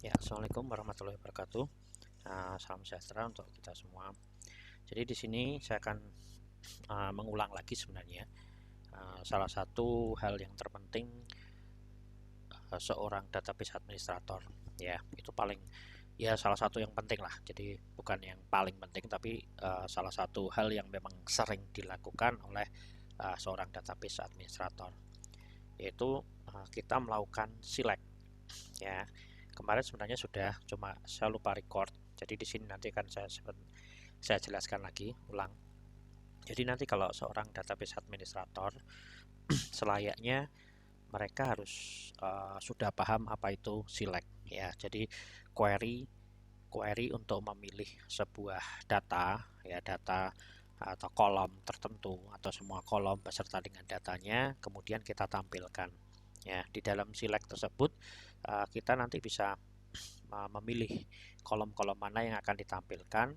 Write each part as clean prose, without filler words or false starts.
Ya, Assalamualaikum warahmatullahi wabarakatuh. Salam sejahtera untuk kita semua. Jadi di sini saya akan mengulang lagi sebenarnya salah satu hal yang terpenting seorang database administrator. Ya, itu paling ya salah satu yang penting lah. Jadi bukan yang paling penting, tapi salah satu hal yang memang sering dilakukan oleh seorang database administrator, yaitu kita melakukan select. Ya, kemarin sebenarnya sudah, cuma saya lupa record. Jadi di sini nanti akan saya jelaskan lagi ulang. Jadi nanti kalau seorang database administrator selayaknya mereka harus sudah paham apa itu select ya. Jadi query query untuk memilih sebuah data ya, data atau kolom tertentu atau semua kolom beserta dengan datanya kemudian kita tampilkan ya. Di dalam select tersebut kita nanti bisa memilih kolom-kolom mana yang akan ditampilkan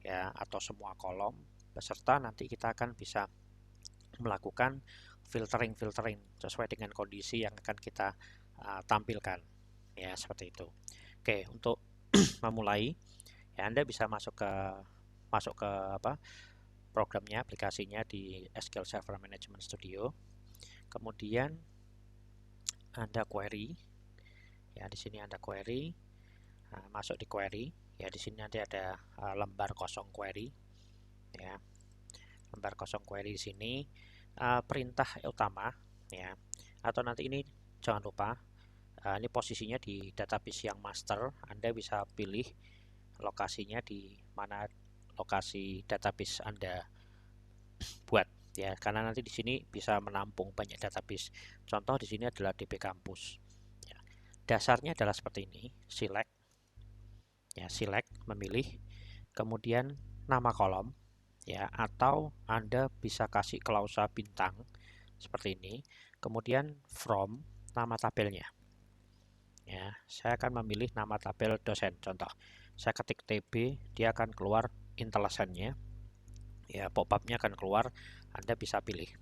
ya, atau semua kolom beserta nanti kita akan bisa melakukan filtering sesuai dengan kondisi yang akan kita tampilkan ya, seperti itu. Oke, untuk memulai ya Anda bisa masuk ke apa programnya, aplikasinya di SQL Server Management Studio. Kemudian Anda query ya, di sini Anda query. Masuk di query ya, di sini nanti ada lembar kosong query ya, lembar kosong query di sini perintah utama ya, atau nanti ini jangan lupa ini posisinya di database yang master. Anda bisa pilih lokasinya di mana lokasi database Anda buat ya, karena nanti di sini bisa menampung banyak database. Contoh di sini adalah DB Campus ya. Dasarnya adalah seperti ini, select ya, select memilih, kemudian nama kolom ya, atau Anda bisa kasih klausa bintang seperti ini, kemudian from nama tabelnya ya. Saya akan memilih nama tabel dosen. Contoh saya ketik TB, dia akan keluar intelesennya ya, pop-upnya akan keluar, Anda bisa pilih.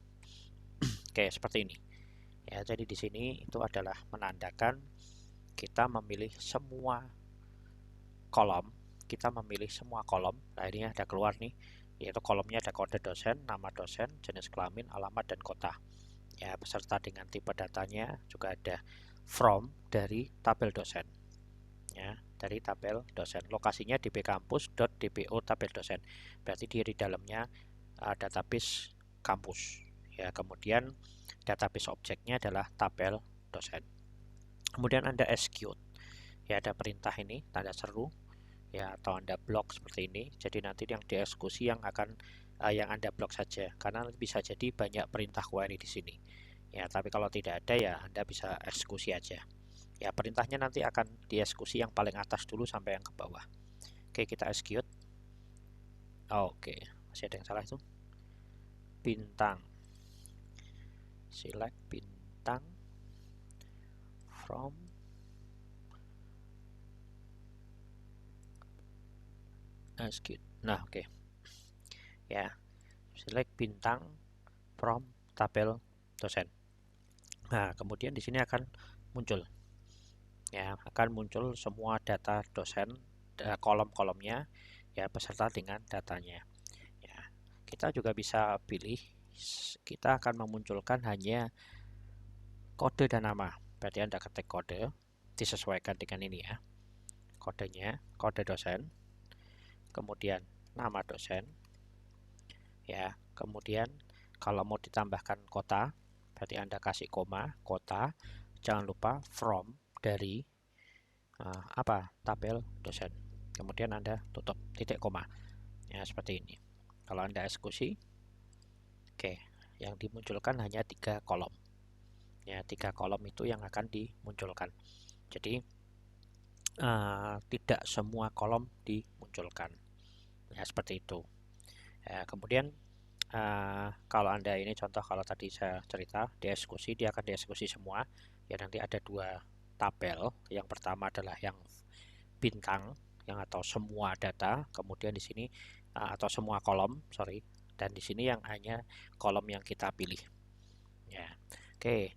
Oke, seperti ini ya. Jadi di sini itu adalah menandakan kita memilih semua kolom, nah ini ada keluar nih, yaitu kolomnya ada kode dosen, nama dosen, jenis kelamin, alamat, dan kota ya, beserta dengan tipe datanya. Juga ada from dari tabel dosen ya, dari tabel dosen, lokasinya dbcampus.dbo tabel dosen, berarti dia di dalamnya database kampus ya. Kemudian database objeknya adalah tabel dosen. Kemudian Anda execute ya, ada perintah ini tanda seru ya, atau Anda blok seperti ini. Jadi nanti yang dieksekusi yang akan yang Anda blok saja, karena bisa jadi banyak perintah query di sini ya. Tapi kalau tidak ada ya Anda bisa eksekusi aja ya. Perintahnya nanti akan dieksekusi yang paling atas dulu sampai yang ke bawah. Oke, kita execute. Oke, masih ada yang salah itu. Bintang, select bintang from execute. Nah, oke ya, select bintang from tabel dosen. Nah, kemudian di sini akan muncul ya, akan muncul semua data dosen, kolom-kolomnya ya, beserta dengan datanya ya. Kita juga bisa pilih, kita akan memunculkan hanya kode dan nama. Berarti Anda ketik kode, disesuaikan dengan ini ya, kodenya, kode dosen, kemudian nama dosen ya. Kemudian kalau mau ditambahkan kota, berarti Anda kasih koma, kota. Jangan lupa from dari tabel dosen. Kemudian Anda tutup titik koma ya, seperti ini. Kalau Anda eksekusi, oke, yang dimunculkan hanya 3 kolom ya, 3 kolom itu yang akan dimunculkan. Jadi tidak semua kolom dimunculkan ya, seperti itu ya. Kemudian kalau Anda ini contoh, kalau tadi saya cerita dieksekusi, dia akan dieksekusi semua ya. Nanti ada 2 tabel. Yang pertama adalah yang bintang yang atau semua data, kemudian di sini atau semua kolom, sorry, dan di sini yang hanya kolom yang kita pilih ya. Oke,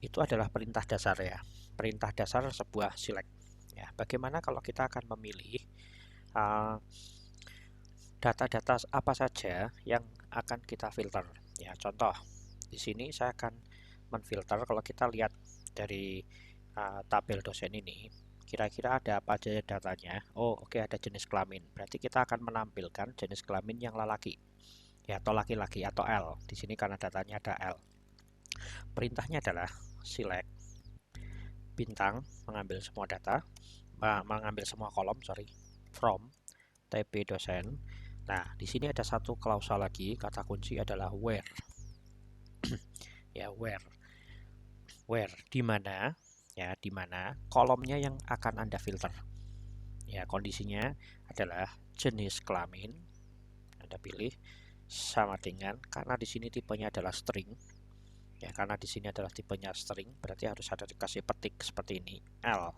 itu adalah perintah dasar ya. perintah dasar sebuah select. Ya, bagaimana kalau kita akan memilih data-data apa saja yang akan kita filter? Ya, contoh di sini saya akan menfilter. Kalau kita lihat dari tabel dosen ini, kira-kira ada apa aja datanya. Oh, oke, ada jenis kelamin. Berarti kita akan menampilkan jenis kelamin yang lelaki, ya, atau laki-laki, atau L. Di sini karena datanya ada L. Perintahnya adalah select bintang, mengambil semua data, mengambil semua kolom, from TP dosen. Nah, di sini ada satu klausa lagi, kata kunci adalah where. Ya, where di mana, ya, di mana kolomnya yang akan Anda filter. Ya, kondisinya adalah jenis kelamin. Anda pilih sama dengan, karena di sini tipenya adalah string. Ya, karena di sini adalah tipenya string, berarti harus ada dikasih petik seperti ini, L.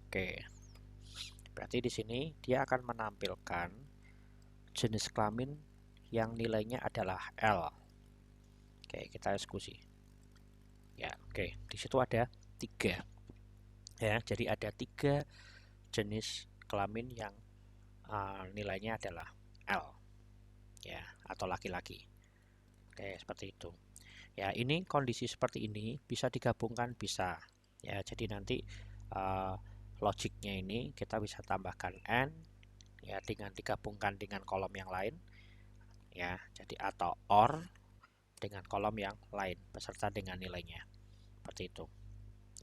Oke. Berarti di sini dia akan menampilkan jenis kelamin yang nilainya adalah L. Oke, kita eksekusi. Ya, oke. Di situ ada 3. Ya, jadi ada 3 jenis kelamin yang nilainya adalah L. Ya, atau laki-laki. Oke, seperti itu. Ya, ini kondisi seperti ini bisa digabungkan, bisa. Ya, jadi nanti logiknya ini kita bisa tambahkan N, ya, dengan digabungkan dengan kolom yang lain, ya, jadi atau OR dengan kolom yang lain beserta dengan nilainya, seperti itu.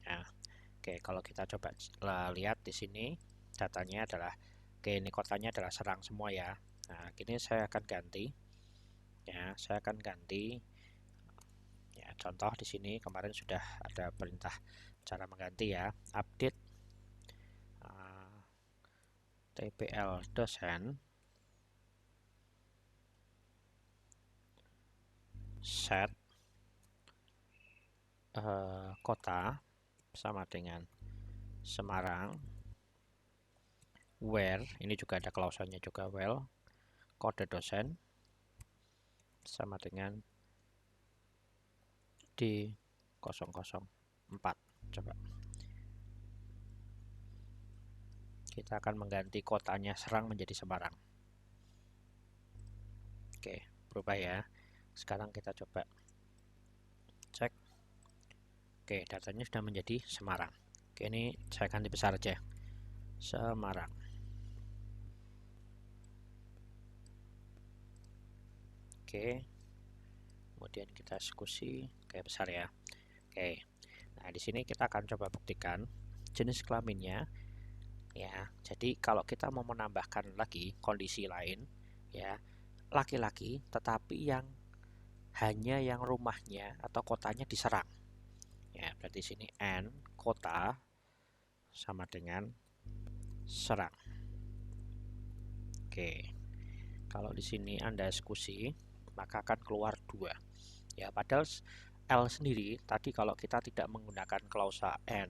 Ya, oke, kalau kita coba lihat di sini datanya adalah, oke, ini kotanya adalah Serang semua ya. Nah, kini saya akan ganti, ya, saya akan ganti. Ya, contoh di sini kemarin sudah ada perintah cara mengganti, ya, update TPL dosen set kota sama dengan Semarang, where, ini juga ada klausanya juga, well, kode dosen sama dengan D004. Coba kita akan mengganti kotanya Serang menjadi Semarang. Oke, berubah ya. Sekarang kita coba cek. Oke, datanya sudah menjadi Semarang. Oke, ini saya ganti besar aja, Semarang. Oke, kemudian kita eksekusi. Oke, besar ya. Oke, nah di sini kita akan coba buktikan jenis kelaminnya, ya. Jadi kalau kita mau menambahkan lagi kondisi lain, ya, laki-laki tetapi yang hanya yang rumahnya atau kotanya di Serang, ya, berarti sini N kota sama dengan Serang. Oke, kalau di sini Anda eksekusi maka akan keluar 2, ya, padahal L sendiri tadi kalau kita tidak menggunakan klausa N,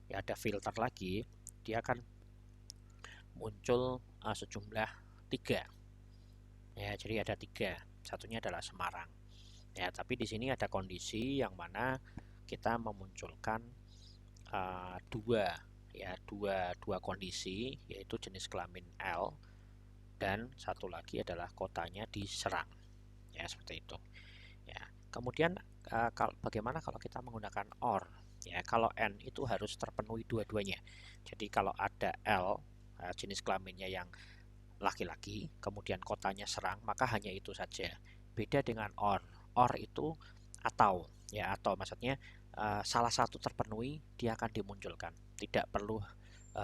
ya, ada filter lagi, dia akan muncul sejumlah 3, ya, jadi ada 3, satunya adalah Semarang, ya, tapi di sini ada kondisi yang mana kita memunculkan 2, ya, dua kondisi, yaitu jenis kelamin L dan satu lagi adalah kotanya di Serang, ya, seperti itu, ya. Kemudian bagaimana kalau kita menggunakan OR, ya, kalau N itu harus terpenuhi dua-duanya, jadi kalau ada L jenis kelaminnya yang laki-laki kemudian kotanya Serang, maka hanya itu saja. Beda dengan OR. OR itu atau, ya, atau maksudnya salah satu terpenuhi dia akan dimunculkan, tidak perlu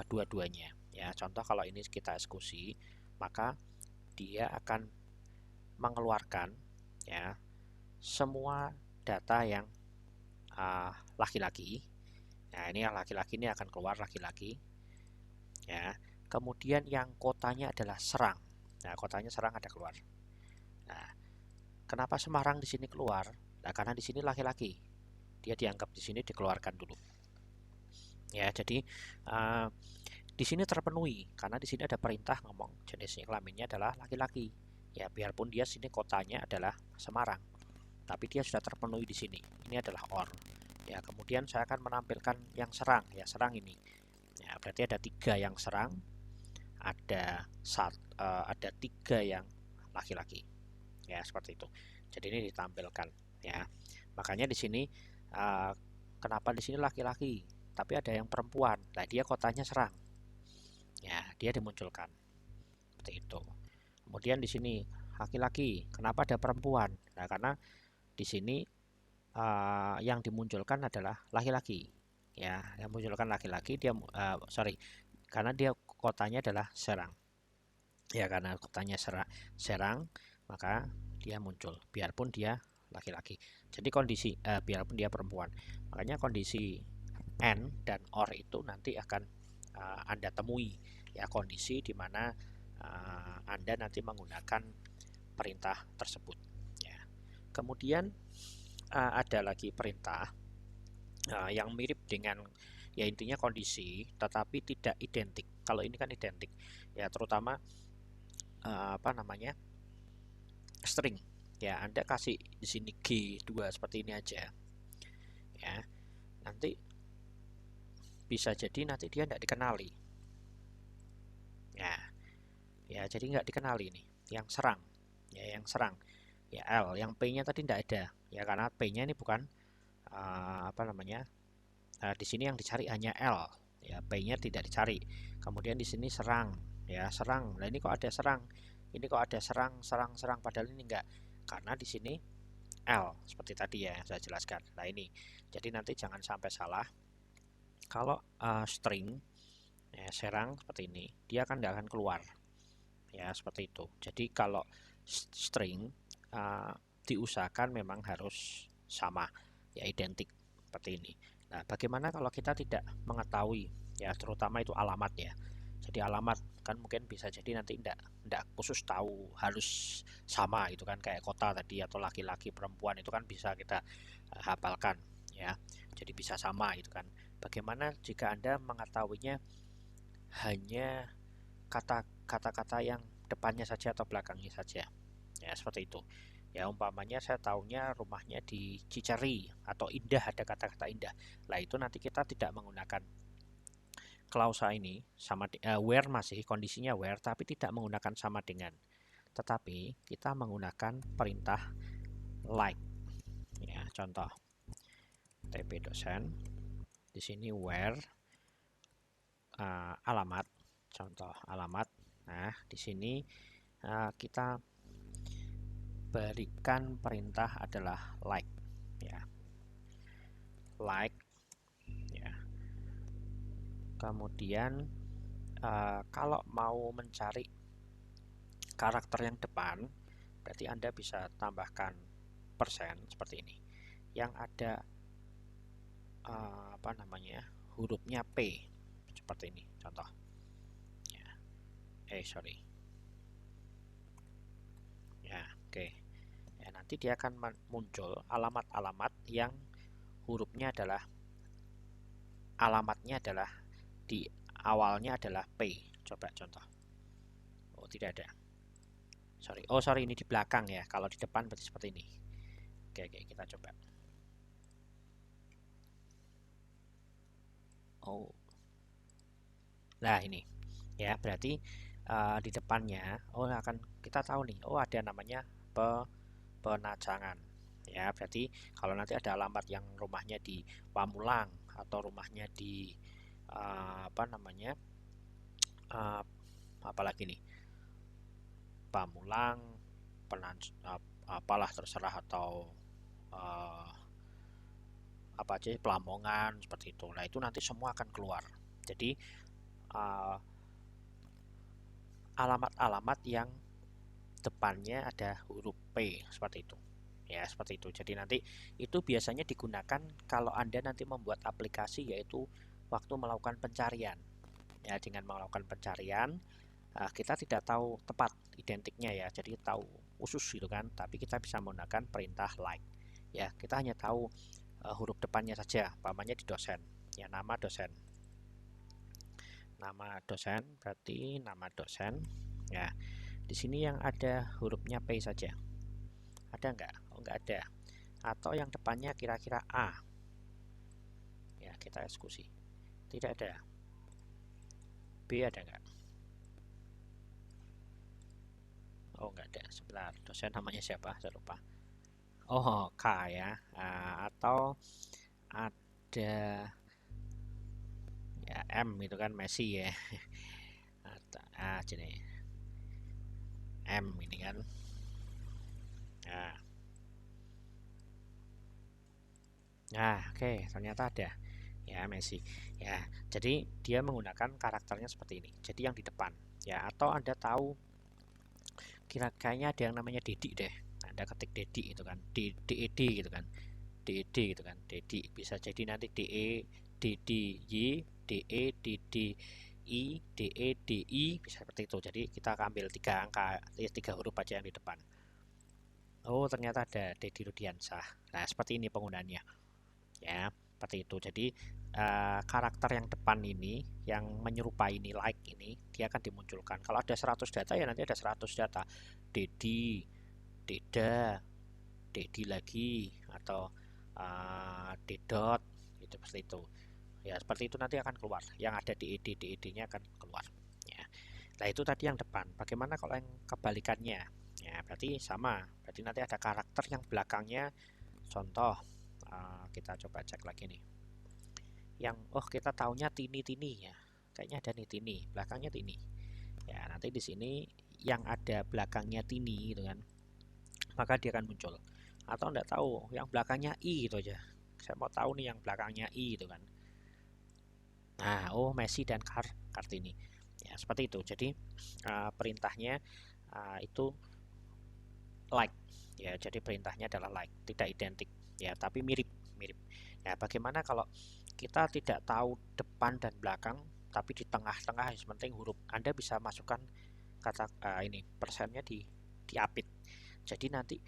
dua-duanya, ya. Contoh kalau ini kita eksekusi maka dia akan mengeluarkan, ya, semua data yang laki-laki. Nah, ini yang laki-laki ini akan keluar laki-laki, ya. Kemudian yang kotanya adalah Serang. Nah, kotanya Serang ada keluar. Nah, kenapa Semarang di sini keluar? Nah, karena di sini laki-laki. Dia dianggap di sini dikeluarkan dulu. Ya, jadi di sini terpenuhi karena di sini ada perintah ngomong jenisnya kelaminnya adalah laki-laki. Ya, biarpun dia sini kotanya adalah Semarang, tapi dia sudah terpenuhi di sini. Ini adalah OR. Ya, kemudian saya akan menampilkan yang serang. Ya, serang ini. Ya, berarti ada 3 yang serang, ada 3 yang laki-laki. Ya, seperti itu. Jadi ini ditampilkan. Ya, makanya di sini uh, kenapa di sini laki-laki, tapi ada yang perempuan. Nah, dia kotanya serang. Ya, dia dimunculkan seperti itu. Kemudian di sini laki-laki, kenapa ada perempuan? Nah, karena di sini yang dimunculkan adalah laki-laki. Ya, yang munculkan laki-laki, dia sorry, karena dia kotanya adalah serang. Ya, karena kotanya serang, maka dia muncul biarpun dia laki-laki. Jadi kondisi biarpun dia perempuan. Makanya kondisi and dan or itu nanti akan Anda temui, ya, kondisi di mana Anda nanti menggunakan perintah tersebut, ya. Kemudian ada lagi perintah yang mirip dengan, ya, intinya kondisi tetapi tidak identik. Kalau ini kan identik, ya, terutama apa namanya, string. Ya, Anda kasih di sini G2 seperti ini aja, ya, nanti bisa jadi nanti dia tidak dikenali. Ya, jadi nggak dikenali nih yang serang, ya, yang serang, ya, L, yang P-nya tadi tidak ada, ya, karena P-nya ini bukan apa namanya, di sini yang dicari hanya L, ya, P-nya tidak dicari. Kemudian di sini serang, ya, serang. Nah, ini kok ada serang, ini kok ada serang, padahal ini enggak, karena di sini L seperti tadi ya yang saya jelaskan. Nah, ini jadi nanti jangan sampai salah kalau string, ya, serang seperti ini, dia kan tidak akan keluar, ya, seperti itu. Jadi kalau string diusahakan memang harus sama, ya, identik seperti ini. Nah, bagaimana kalau kita tidak mengetahui, ya, terutama itu alamat, ya. Jadi alamat kan mungkin bisa jadi nanti tidak khusus tahu harus sama itu kan, kayak kota tadi atau laki-laki perempuan itu kan bisa kita hafalkan, ya. Jadi bisa sama itu kan. Bagaimana jika Anda mengetahuinya hanya kata-kata yang depannya saja atau belakangnya saja, ya, seperti itu. Ya, umpamanya saya tahunya rumahnya di Ciceri atau Indah, ada kata-kata Indah. Nah, itu nanti kita tidak menggunakan klausa ini sama where, masih kondisinya where tapi tidak menggunakan sama dengan, tetapi kita menggunakan perintah like, ya. Contoh TP dosen di sini where alamat, contoh alamat. Nah, di sini kita berikan perintah adalah like, ya, like, ya. Kemudian kalau mau mencari karakter yang depan, berarti Anda bisa tambahkan persen seperti ini yang ada apa namanya, hurufnya P seperti ini, contoh, ya. Sorry, ya, oke. Ya, nanti dia akan muncul alamat-alamat yang hurufnya adalah, alamatnya adalah di awalnya adalah P. Coba contoh. Oh, tidak ada. Sorry, ini di belakang, ya. Kalau di depan berarti seperti ini. Oke, kita coba. Oh. Nah, ini, ya, berarti di depannya akan kita tahu nih, ada namanya penajangan, ya. Berarti kalau nanti ada alamat yang rumahnya di Pamulang atau rumahnya di apa namanya, apalagi nih, Pamulang, apalah terserah, atau apa aja, Pelamongan seperti itu. Nah, itu nanti semua akan keluar. Jadi alamat-alamat yang depannya ada huruf P seperti itu, ya, seperti itu. Jadi nanti itu biasanya digunakan kalau Anda nanti membuat aplikasi, yaitu waktu melakukan pencarian, ya. Dengan melakukan pencarian kita tidak tahu tepat identiknya, ya, jadi tahu usus gitu kan, tapi kita bisa menggunakan perintah like, ya. Kita hanya tahu huruf depannya saja, umpamanya di dosen, ya, nama dosen berarti nama dosen, ya. Di sini yang ada hurufnya P saja, ada nggak? Oh, nggak ada. Atau yang depannya kira-kira A, Ya, kita eksekusi. Tidak ada. B ada nggak? Oh, nggak ada. Sebentar, dosen namanya siapa? Saya lupa. Oh, K ya. Atau ada ya M itu kan Messi ya. Jadi M ini kan. Nah, oke, ternyata ada ya Messi. Ya, jadi dia menggunakan karakternya seperti ini. Jadi yang di depan ya, atau Anda tahu kayaknya ada yang namanya Dedi deh. Anda ketik Dedi itu kan, DED gitu kan. DED gitu kan. Dedi bisa jadi nanti DE DDY DE DDI DEDI bisa seperti itu. Jadi kita ambil 3 angka, 3 huruf aja yang di depan. Oh, ternyata ada Dedi Rudiansah. Nah, seperti ini penggunaannya. Ya, seperti itu. Jadi karakter yang depan ini yang menyerupai ini like ini dia akan dimunculkan. Kalau ada 100 data ya nanti ada 100 data. Dedi, Deda, Dedi lagi atau Dedot gitu seperti itu. Ya, seperti itu nanti akan keluar. Yang ada di DED-nya akan keluar. Ya. Nah, itu tadi yang depan. Bagaimana kalau yang kebalikannya? Ya, berarti sama. Berarti nanti ada karakter yang belakangnya. Contoh, kita coba cek lagi nih. Yang kita taunya Tini ya. Kayaknya ada nih Tini, belakangnya Tini. Ya, nanti di sini yang ada belakangnya Tini gitu kan. Maka dia akan muncul. Atau enggak tahu, yang belakangnya I gitu aja. Saya mau tahu nih yang belakangnya I gitu kan. Nah, Messi dan Kartini. Ya, seperti itu. Jadi perintahnya itu like. Ya, jadi perintahnya adalah like, tidak identik. Ya, tapi mirip. Ya, bagaimana kalau kita tidak tahu depan dan belakang, tapi di tengah-tengah yang penting huruf. Anda bisa masukkan kata ini persennya di apit. Jadi nanti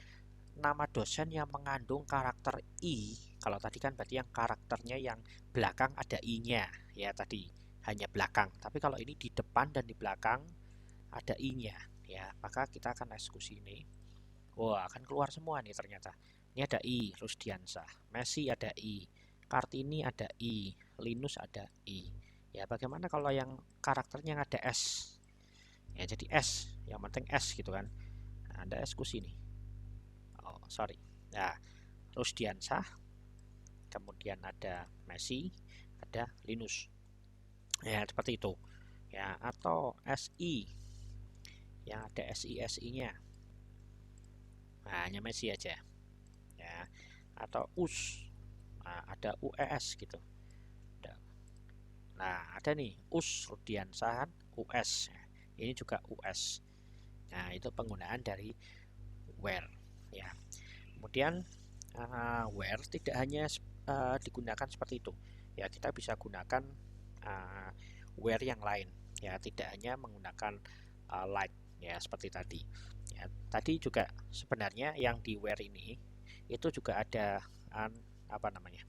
nama dosen yang mengandung karakter I, kalau tadi kan berarti yang karakternya yang belakang ada I-nya, ya tadi hanya belakang. Tapi kalau ini di depan dan di belakang ada I-nya, ya maka kita akan eksekusi ini. Wah, akan keluar semua nih ternyata. Ini ada I, Rusdiansah, Messi ada I, Kartini ada I, Linus ada I. Ya, bagaimana kalau yang karakternya yang ada S? Ya, jadi S, yang penting S gitu kan. Nah, Anda eksekusi nih. Oh, sorry. Nah, Rusdiansah, kemudian ada Messi, ada Linus. Ya, seperti itu. Ya, atau SI, yang ada SI-nya. Nah, hanya Messi aja. Ya, atau US. Nah, ada UES gitu. Nah, ada nih US Rudiansah US. Ini juga US. Nah, itu penggunaan dari where ya. Kemudian where tidak hanya digunakan seperti itu. Ya, kita bisa gunakan where yang lain. Ya, tidak hanya menggunakan like ya seperti tadi. Ya, tadi juga sebenarnya yang di where ini itu juga ada apa namanya?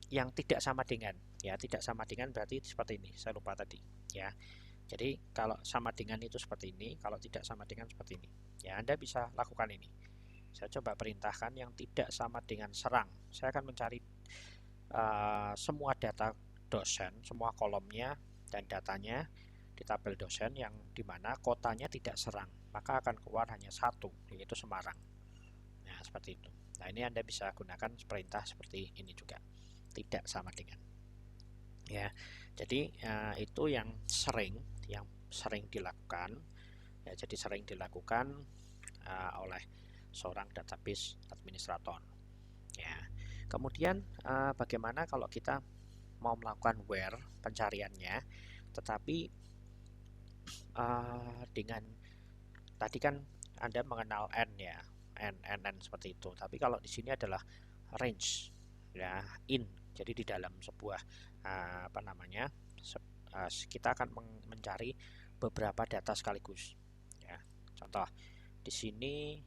Yang tidak sama dengan. Ya, tidak sama dengan berarti seperti ini. Saya lupa tadi. Ya. Jadi kalau sama dengan itu seperti ini, kalau tidak sama dengan seperti ini. Ya, Anda bisa lakukan ini. Saya coba perintahkan yang tidak sama dengan serang. Saya akan mencari semua data dosen, semua kolomnya dan datanya di tabel dosen yang dimana kotanya tidak serang. Maka akan keluar hanya satu, yaitu Semarang. Nah, seperti itu. Nah, ini Anda bisa gunakan perintah seperti ini juga. Tidak sama dengan. Ya, jadi itu yang sering dilakukan. Ya, jadi sering dilakukan oleh seorang database administrator. Ya, kemudian bagaimana kalau kita mau melakukan where pencariannya, tetapi dengan tadi kan Anda mengenal n ya, n seperti itu. Tapi kalau di sini adalah range, ya in. Jadi di dalam sebuah apa namanya, kita akan mencari beberapa data sekaligus. Ya, contoh di sini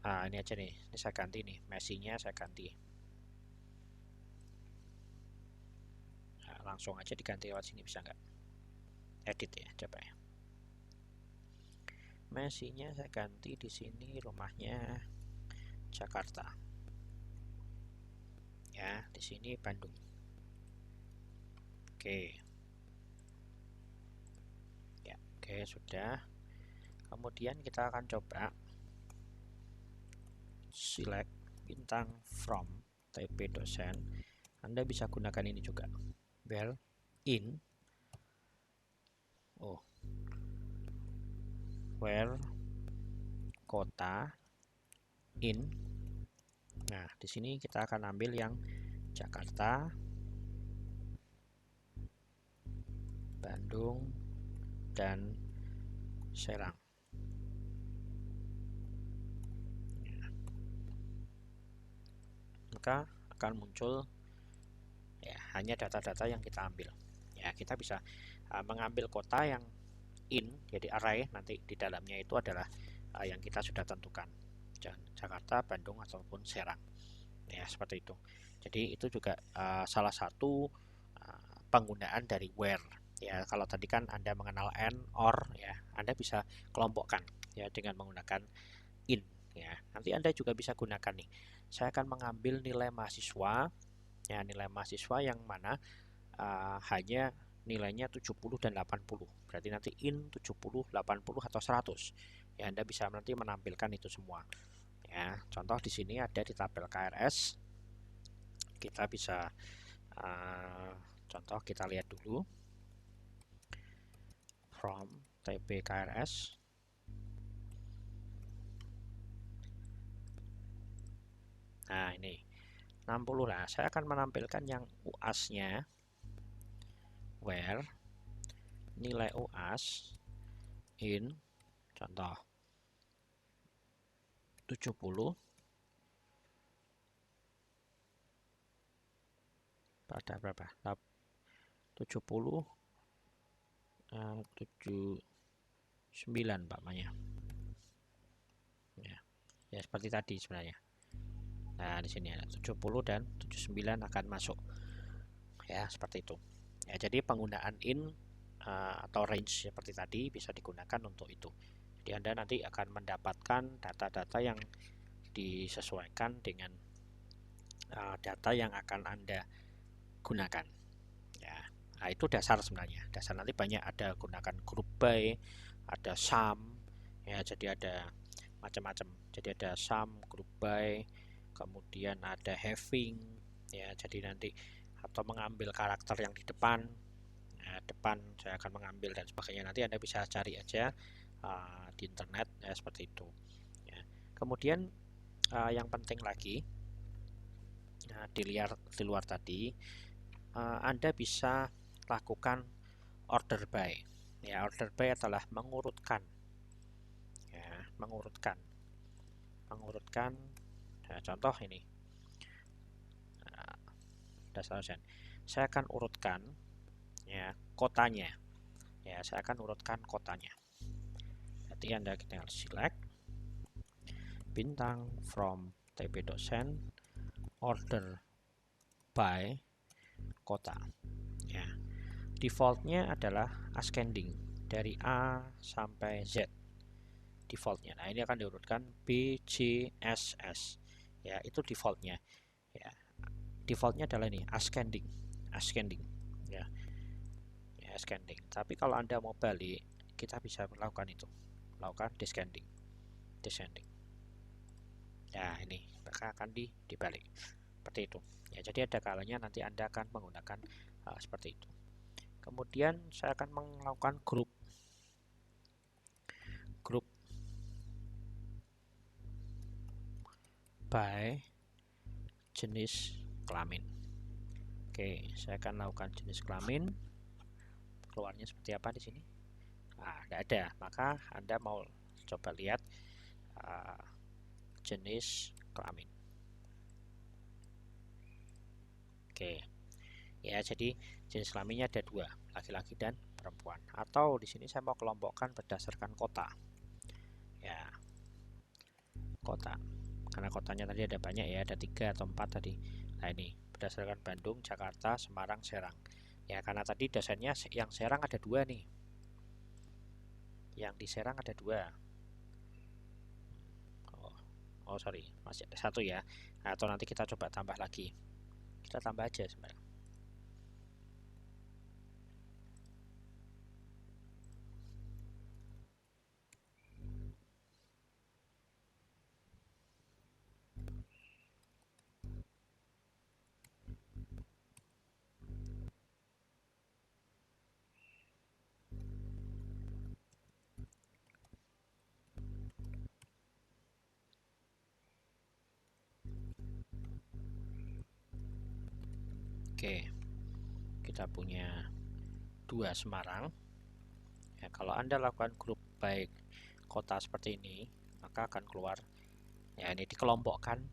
ini aja nih, ini saya ganti nih, Messi-nya saya ganti. Nah, langsung aja diganti lewat sini bisa nggak? Edit ya, coba ya. Messi-nya saya ganti di sini, rumahnya Jakarta. Ya, di di sini Bandung. Oke. Ya, oke, sudah. Kemudian kita akan coba select bintang from TP dosen. Anda bisa gunakan ini juga. Where in where kota in. Nah, di sini kita akan ambil yang Jakarta, Bandung, dan Serang. Maka akan muncul ya hanya data-data yang kita ambil. Ya, kita bisa mengambil kota yang in, jadi array, nanti di dalamnya itu adalah yang kita sudah tentukan, Jakarta, Bandung, ataupun Serang. Ya, seperti itu. Jadi itu juga salah satu penggunaan dari where. Ya, kalau tadi kan Anda mengenal and, or, ya, Anda bisa kelompokkan ya dengan menggunakan in. Ya, nanti Anda juga bisa gunakan nih. Saya akan mengambil nilai mahasiswa, ya nilai mahasiswa yang mana hanya nilainya 70 dan 80. Berarti nanti in 70, 80 atau 100. Ya, Anda bisa nanti menampilkan itu semua. Ya, contoh di sini ada di tabel KRS. Kita bisa contoh kita lihat dulu. From TP KRS. Nah, ini 60. Nah, saya akan menampilkan yang UAS-nya. Where nilai UAS in contoh 70 pada berapa? 70 79 Paknya. Ya, seperti tadi sebenarnya. Nah, di sini ada 70 dan 79 akan masuk. Ya, seperti itu. Ya, jadi penggunaan in atau range seperti tadi bisa digunakan untuk itu. Jadi Anda nanti akan mendapatkan data-data yang disesuaikan dengan data yang akan Anda gunakan. Ya, nah itu dasar sebenarnya. Dasar nanti banyak, ada gunakan group by, ada sum, ya jadi ada macam-macam. Jadi ada sum, group by, kemudian ada having, ya jadi nanti atau mengambil karakter yang di depan. Nah, depan saya akan mengambil dan sebagainya. Nanti Anda bisa cari aja di internet ya seperti itu. Ya. Kemudian yang penting lagi di luar tadi Anda bisa lakukan order by. Ya, order by adalah mengurutkan. Ya, mengurutkan. Nah, contoh ini. Saya akan urutkan ya kotanya. Ya, saya akan urutkan kotanya. Jadi Anda tinggal select bintang from TP dosen order by kota. Ya. Defaultnya adalah ascending dari A sampai Z. Defaultnya. Nah, ini akan diurutkan B, C, S, S. Ya, itu defaultnya. Ya. Defaultnya adalah ini ascending. Ya. Ya, ascending. Tapi kalau Anda mau balik, kita bisa melakukan itu. Lakukan descending. Ya, ini maka akan dibalik. Seperti itu. Ya, jadi ada kalanya nanti Anda akan menggunakan seperti itu. Kemudian saya akan melakukan group by jenis kelamin. Oke, saya akan lakukan jenis kelamin. Keluarnya seperti apa di sini? Tidak ada. Maka Anda mau coba lihat jenis kelamin. Oke. Ya, jadi jenis kelaminnya ada dua, laki-laki dan perempuan. Atau di sini saya mau kelompokkan berdasarkan kota. Ya, kota. Karena kotanya tadi ada banyak ya, ada 3 atau 4 tadi. Nah, ini berdasarkan Bandung, Jakarta, Semarang, Serang. Ya, karena tadi dosennya yang Serang ada 2 nih. Yang di Serang ada 2. Oh sorry, masih ada 1 ya. Atau nanti kita coba tambah lagi. Kita tambah aja sebenarnya. Oke, kita punya 2 Semarang. Ya, kalau Anda lakukan grup by kota seperti ini, maka akan keluar, ya ini dikelompokkan,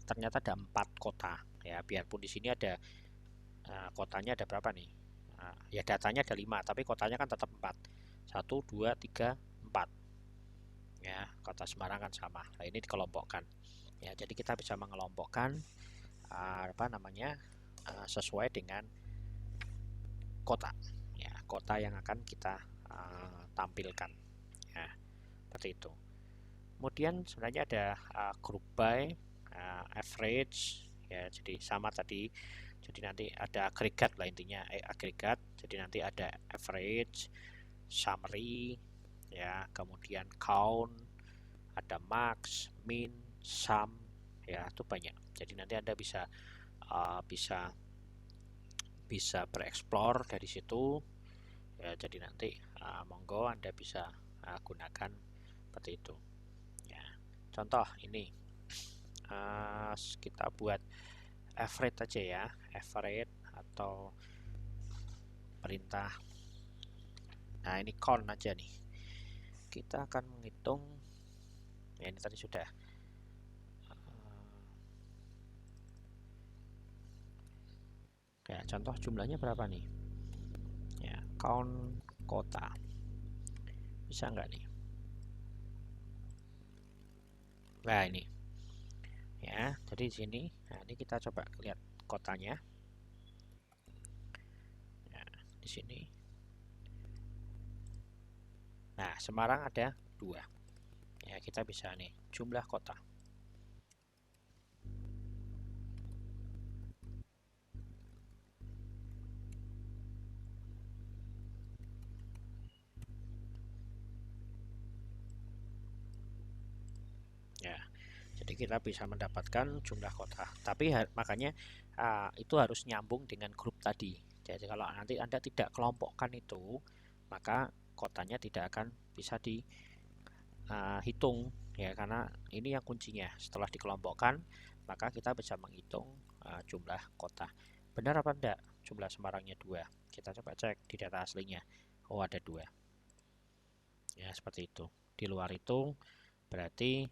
ternyata ada 4 kota. Ya, biarpun di sini ada kotanya ada berapa nih? Ya datanya ada 5, tapi kotanya kan tetap 4. 1, 2, 3, 4. Ya, kota Semarang kan sama. Nah, ini dikelompokkan. Ya, jadi kita bisa mengelompokkan apa namanya? Sesuai dengan kota. Ya, kota yang akan kita tampilkan. Ya, seperti itu. Kemudian sebenarnya ada group by, average, ya jadi sama tadi. Jadi nanti ada agregat lah intinya, agregat. Jadi nanti ada average, summary, ya kemudian count, ada max, min, sum, ya itu banyak. Jadi nanti Anda bisa uh, bisa bisa bereksplor dari situ. Ya, jadi nanti monggo Anda bisa gunakan seperti itu. Ya, contoh ini kita buat average aja ya, average atau perintah. Nah, ini count aja nih. Kita akan menghitung, ya ini tadi sudah. Ya, contoh jumlahnya berapa nih? Ya, count kota. Bisa nggak nih? Nah, ini. Ya, jadi di sini. Nah, ini kita coba lihat kotanya. Ya, di sini. Nah, Semarang ada 2. Ya, kita bisa nih jumlah kota. Ya, jadi kita bisa mendapatkan jumlah kota. Tapi makanya itu harus nyambung dengan grup tadi. Jadi kalau nanti Anda tidak kelompokkan itu, maka kotanya tidak akan bisa dihitung, ya karena ini yang kuncinya. Setelah dikelompokkan, maka kita bisa menghitung jumlah kota. Benar apa enggak? Jumlah Semarangnya 2. Kita coba cek di data aslinya. Oh, ada 2. Ya, seperti itu. Di luar itu berarti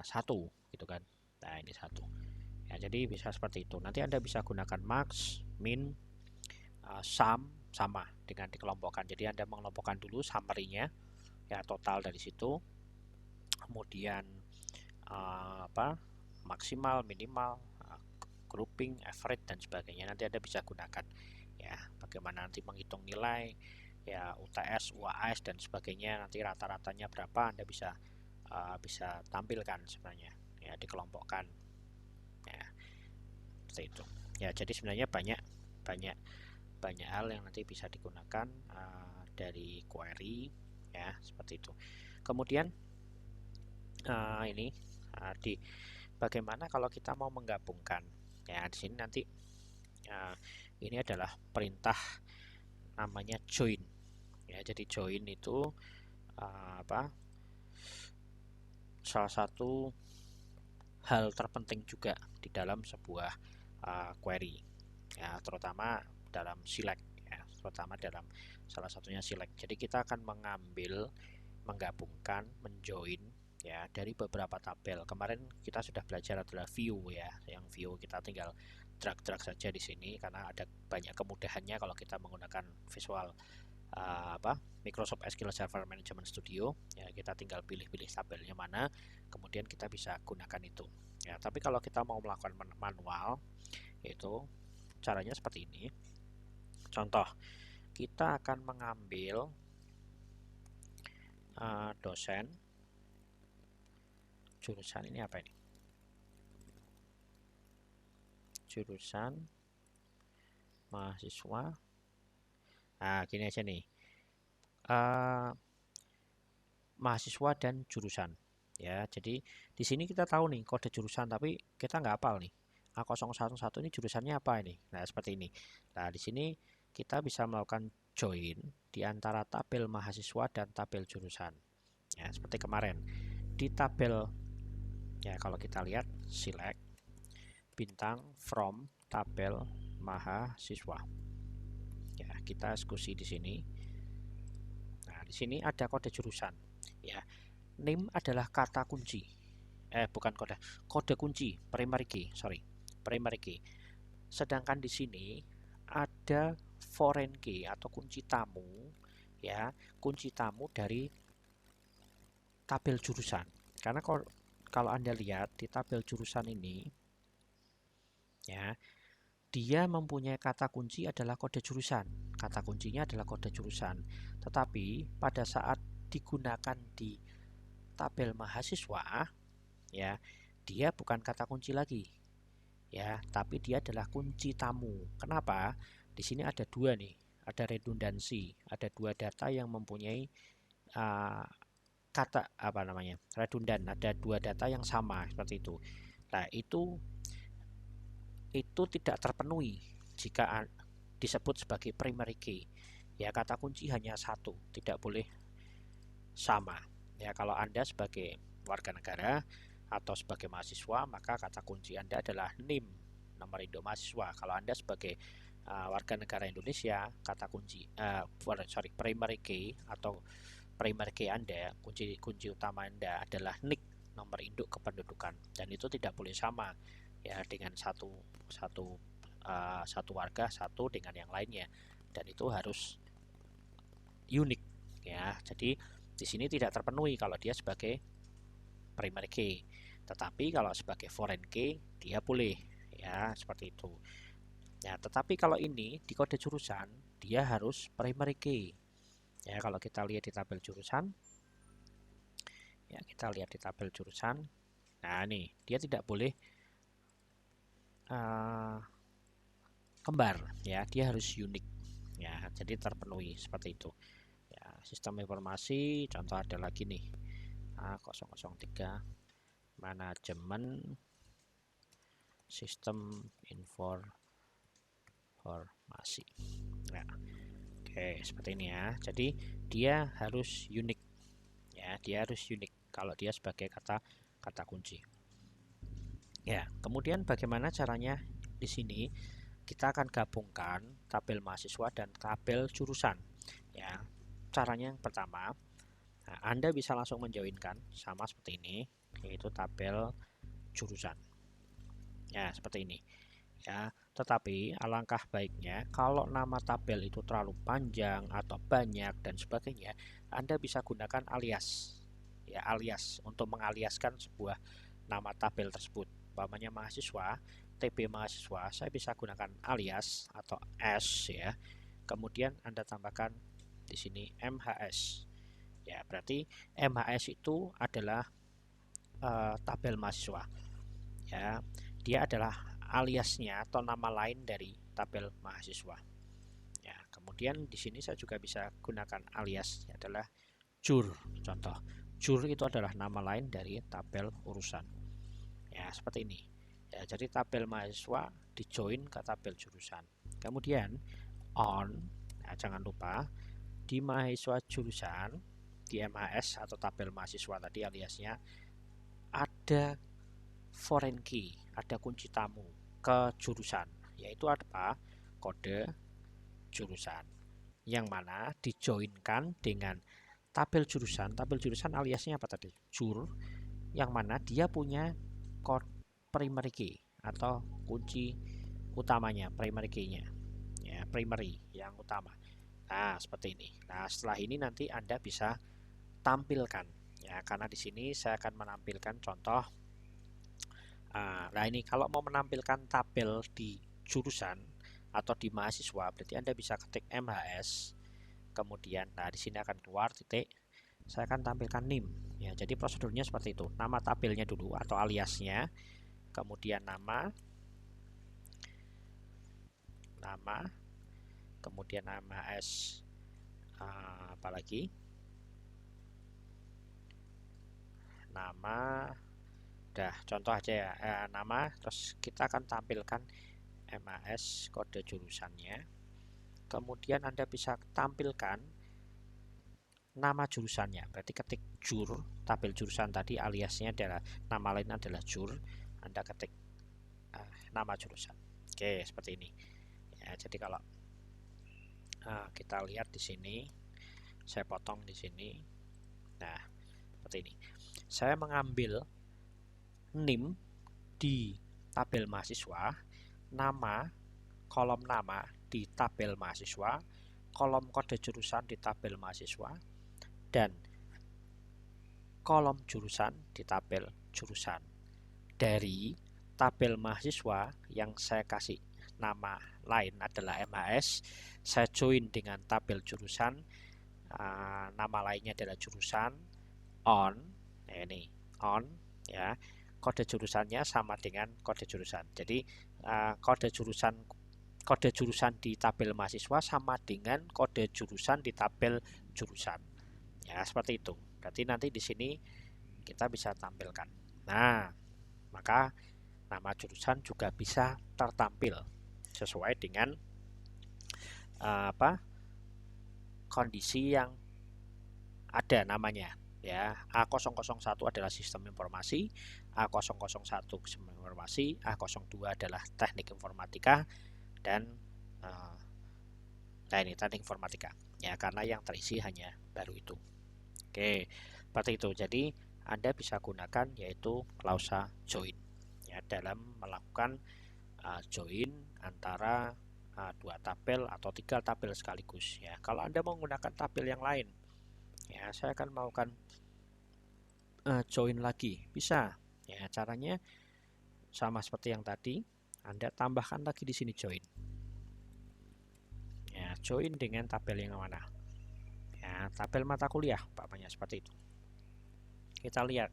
satu gitu kan. Nah, ini satu. Ya, jadi bisa seperti itu. Nanti Anda bisa gunakan max, min, sum sama dengan dikelompokkan. Jadi Anda mengelompokkan dulu summary-nya, ya total dari situ. Kemudian maksimal, minimal, grouping, average dan sebagainya. Nanti Anda bisa gunakan. Ya, bagaimana nanti menghitung nilai, ya UTS, UAS dan sebagainya. Nanti rata-ratanya berapa Anda bisa tampilkan sebenarnya, ya dikelompokkan, ya seperti itu. Ya, jadi sebenarnya banyak banyak banyak hal yang nanti bisa digunakan dari query, ya seperti itu. Kemudian ini di bagaimana kalau kita mau menggabungkan, ya di sini nanti ini adalah perintah namanya join, ya jadi join itu salah satu hal terpenting juga di dalam sebuah query, ya terutama dalam select, ya terutama dalam salah satunya select. Jadi kita akan menggabungkan, menjoin, ya dari beberapa tabel. Kemarin kita sudah belajar adalah view, ya yang view kita tinggal drag saja di sini karena ada banyak kemudahannya kalau kita menggunakan visual Microsoft SQL Server Management Studio. Ya, kita tinggal pilih-pilih tabelnya mana, kemudian kita bisa gunakan itu. Ya, tapi kalau kita mau melakukan manual, itu caranya seperti ini. Contoh, kita akan mengambil dosen, jurusan ini apa ini? jurusan, mahasiswa. Nah, gini aja nih. Mahasiswa dan jurusan. Ya, jadi di sini kita tahu nih kode jurusan, tapi kita nggak hafal nih. A011 ini jurusannya apa ini? Nah, seperti ini. Nah, di sini kita bisa melakukan join di antara tabel mahasiswa dan tabel jurusan. Ya, seperti kemarin. Di tabel, ya kalau kita lihat, select bintang from tabel mahasiswa. Ya, kita eksekusi di sini. Nah, di sini ada kode jurusan. Ya, name adalah kata kunci. Bukan kode kunci, primary key, primary key. Sedangkan di sini ada foreign key atau kunci tamu, ya, kunci tamu dari tabel jurusan. Karena kalau Anda lihat di tabel jurusan ini, ya, dia mempunyai kata kunci adalah kode jurusan. Kata kuncinya adalah kode jurusan. Tetapi pada saat digunakan di tabel mahasiswa, ya, dia bukan kata kunci lagi. Ya, tapi dia adalah kunci tamu. Kenapa? Di sini ada dua nih, ada redundansi, ada dua data yang mempunyai kata apa namanya, redundan, ada dua data yang sama seperti itu. Nah, itu tidak terpenuhi jika disebut sebagai primary key. Ya, kata kunci hanya satu, tidak boleh sama. Ya, kalau Anda sebagai warga negara atau sebagai mahasiswa, maka kata kunci Anda adalah NIM, nomor induk mahasiswa. Kalau Anda sebagai warga negara Indonesia, kata kunci primary key atau primary key Anda, kunci utama Anda adalah NIK, nomor induk kependudukan, dan itu tidak boleh sama ya dengan satu warga satu dengan yang lainnya, dan itu harus unik ya. Jadi di sini tidak terpenuhi kalau dia sebagai primary key, tetapi kalau sebagai foreign key dia boleh ya, seperti itu ya. Tetapi kalau ini di kode jurusan dia harus primary key ya. Kalau kita lihat di tabel jurusan ya, kita lihat di tabel jurusan, nah nih dia tidak boleh kembar ya, dia harus unik ya, jadi terpenuhi seperti itu ya. Sistem informasi contoh ada lagi nih, A003 manajemen sistem informasi. Nah, oke, seperti ini ya. Jadi dia harus unik ya, dia harus unik kalau dia sebagai kata kunci ya. Kemudian bagaimana caranya? Di sini kita akan gabungkan tabel mahasiswa dan tabel jurusan ya. Caranya yang pertama, nah, Anda bisa langsung menjoinkan sama seperti ini, yaitu tabel jurusan ya, seperti ini ya. Tetapi alangkah baiknya kalau nama tabel itu terlalu panjang atau banyak dan sebagainya, Anda bisa gunakan alias ya, alias untuk mengaliaskan sebuah nama tabel tersebut. Umpamanya mahasiswa, TB mahasiswa, saya bisa gunakan alias atau S ya. Kemudian Anda tambahkan di sini MHS. Ya, berarti MHS itu adalah tabel mahasiswa. Ya, dia adalah aliasnya atau nama lain dari tabel mahasiswa. Ya, kemudian di sini saya juga bisa gunakan alias adalah jur. Contoh, jur itu adalah nama lain dari tabel urusan. Ya, seperti ini. Ya, jadi tabel mahasiswa dijoin ke tabel jurusan. Kemudian on, nah, jangan lupa di mahasiswa jurusan, di MHS atau tabel mahasiswa tadi aliasnya, ada foreign key, ada kunci tamu ke jurusan, yaitu apa? Kode jurusan, yang mana dijoinkan dengan tabel jurusan. Tabel jurusan aliasnya apa tadi? Jur, yang mana dia punya kode primary key atau kunci utamanya, primary key-nya ya, primary yang utama. Nah, seperti ini. Nah, setelah ini nanti Anda bisa tampilkan ya, karena di sini saya akan menampilkan contoh. Nah, ini kalau mau menampilkan tabel di jurusan atau di mahasiswa, berarti Anda bisa ketik MHS, kemudian nah di sini akan keluar titik, saya akan tampilkan NIM ya. Jadi prosedurnya seperti itu, nama tabelnya dulu atau aliasnya, kemudian nama, nama, kemudian MAS apalagi nama, udah contoh aja ya, nama, terus kita akan tampilkan MAS kode jurusannya. Kemudian Anda bisa tampilkan nama jurusannya, berarti ketik jur, tabel jurusan tadi aliasnya adalah nama lain adalah jur, Anda ketik nama jurusan. Oke, seperti ini ya. Jadi kalau kita lihat di sini, saya potong di sini. Nah, seperti ini. Saya mengambil NIM di tabel mahasiswa, nama, kolom nama di tabel mahasiswa, kolom kode jurusan di tabel mahasiswa, dan kolom jurusan di tabel jurusan. Dari tabel mahasiswa yang saya kasih nama lain adalah MAS, saya join dengan tabel jurusan, nama lainnya adalah jurusan, on, ini on ya, kode jurusannya sama dengan kode jurusan. Jadi kode jurusan di tabel mahasiswa sama dengan kode jurusan di tabel jurusan. Ya, seperti itu. Berarti nanti di sini kita bisa tampilkan. Nah, maka nama jurusan juga bisa tertampil sesuai dengan kondisi yang ada namanya. Ya, A001 adalah sistem informasi, A001 sistem informasi, A02 adalah teknik informatika, dan ini teknik informatika. Ya, karena yang terisi hanya baru itu. Oke, seperti itu. Jadi Anda bisa gunakan yaitu klausa join ya dalam melakukan join antara dua tabel atau tiga tabel sekaligus ya. Kalau Anda menggunakan tabel yang lain ya, saya akan melakukan join lagi, bisa ya. Caranya sama seperti yang tadi, Anda tambahkan lagi di sini join ya, join dengan tabel yang mana ya, tabel mata kuliah umpamanya seperti itu. Kita lihat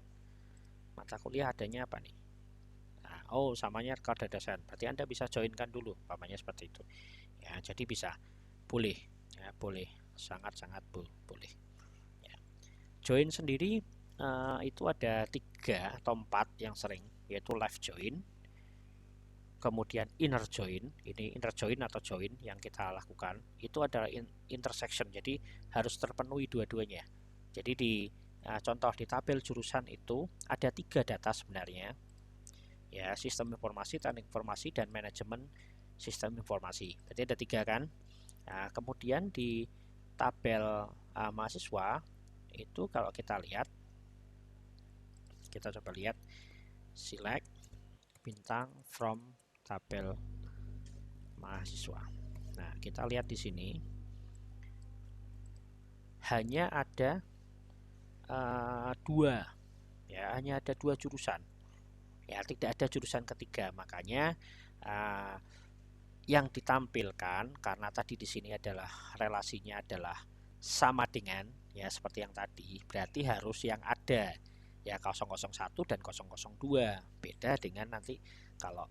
mata kuliah adanya apa nih. Oh, samanya kode dosen, berarti Anda bisa joinkan dulu umpamanya seperti itu ya. Jadi bisa, boleh ya, boleh, sangat-sangat boleh ya. Join sendiri itu ada 3 atau 4 yang sering, yaitu left join, kemudian inner join. Ini inner join atau join yang kita lakukan itu adalah intersection, jadi harus terpenuhi dua-duanya. Jadi di contoh di tabel jurusan itu ada 3 data sebenarnya ya, sistem informasi, teknik informasi, dan manajemen sistem informasi. Berarti ada 3 kan. Nah, kemudian di tabel mahasiswa itu kalau kita lihat, kita coba lihat select bintang from tabel mahasiswa. Nah, kita lihat di sini hanya ada 2 ya, hanya ada 2 jurusan ya, tidak ada jurusan ketiga. Makanya yang ditampilkan, karena tadi di sini adalah relasinya adalah sama dengan ya seperti yang tadi, berarti harus yang ada ya 001 dan 002. Beda dengan nanti kalau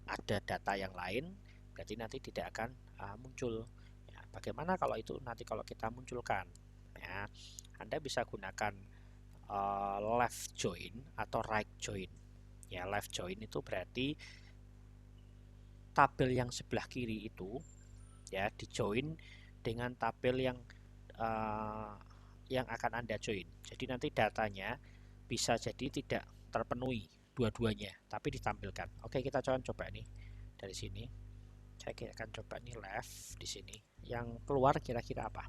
ada data yang lain, berarti nanti tidak akan muncul ya. Bagaimana kalau itu nanti kalau kita munculkan ya, Anda bisa gunakan left join atau right join ya. Left join itu berarti tabel yang sebelah kiri itu ya di join dengan tabel yang akan Anda join. Jadi nanti datanya bisa jadi tidak terpenuhi dua-duanya, tapi ditampilkan. Oke, kita coba ini dari sini. Saya akan coba nih left di sini. Yang keluar kira-kira apa?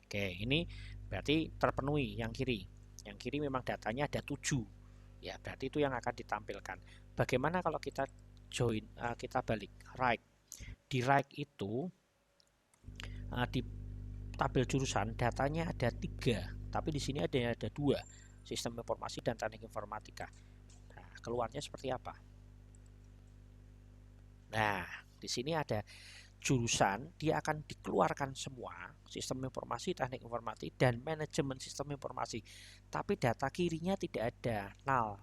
Oke, ini berarti terpenuhi yang kiri. Yang kiri memang datanya ada 7. Ya, berarti itu yang akan ditampilkan. Bagaimana kalau kita join, kita balik right. Di right itu di tabel jurusan datanya ada 3, tapi di sini ada 2, sistem informasi dan teknik informatika. Nah, keluarnya seperti apa? Nah, di sini ada jurusan, dia akan dikeluarkan semua, sistem informasi, teknik informasi, dan manajemen sistem informasi. Tapi data kirinya tidak ada, null.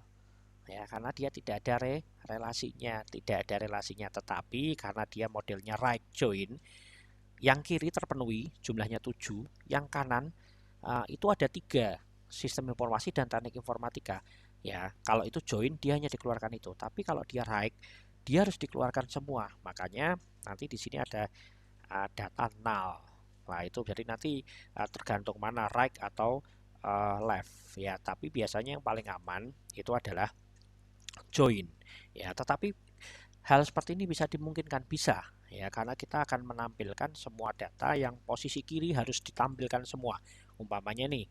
ya, karena dia tidak ada relasinya, tetapi karena dia modelnya right join, yang kiri terpenuhi jumlahnya 7, yang kanan itu ada 3, sistem informasi dan teknik informatika. Ya, kalau itu join dia hanya dikeluarkan itu, tapi kalau dia right dia harus dikeluarkan semua. Makanya nanti di sini ada data null. Nah, itu jadi nanti tergantung mana right atau left ya, tapi biasanya yang paling aman itu adalah join ya. Tetapi hal seperti ini bisa dimungkinkan, bisa ya, karena kita akan menampilkan semua data yang posisi kiri harus ditampilkan semua. Umpamanya nih,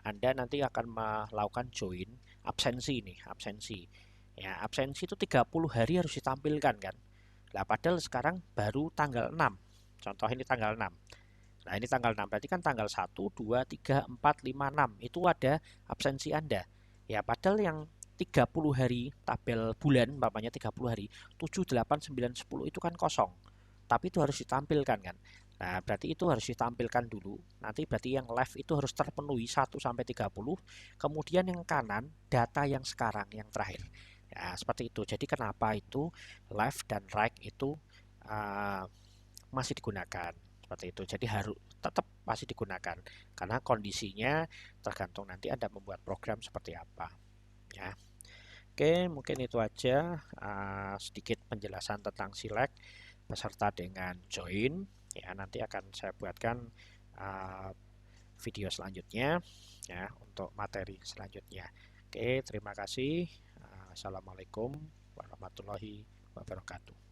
Anda nanti akan melakukan join absensi nih, absensi. Ya, absensi itu 30 hari harus ditampilkan kan. Lah padahal sekarang baru tanggal 6. Contoh ini tanggal 6. Nah, ini tanggal 6 berarti kan tanggal 1, 2, 3, 4, 5, 6 itu ada absensi Anda. Ya, padahal yang 30 hari tabel bulan, umpamanya 30 hari, 7, 8, 9, 10 itu kan kosong. Tapi itu harus ditampilkan kan. Nah, berarti itu harus ditampilkan dulu. Nanti berarti yang left itu harus terpenuhi 1 sampai 30. Kemudian yang kanan data yang sekarang, yang terakhir. Ya, seperti itu. Jadi kenapa itu left dan right itu uh, masih digunakan seperti itu. Jadi harus tetap masih digunakan karena kondisinya tergantung nanti Anda membuat program seperti apa ya. Oke, mungkin itu aja sedikit penjelasan tentang select beserta dengan join ya. Nanti akan saya buatkan video selanjutnya ya untuk materi selanjutnya. Oke, terima kasih. Assalamualaikum warahmatullahi wabarakatuh.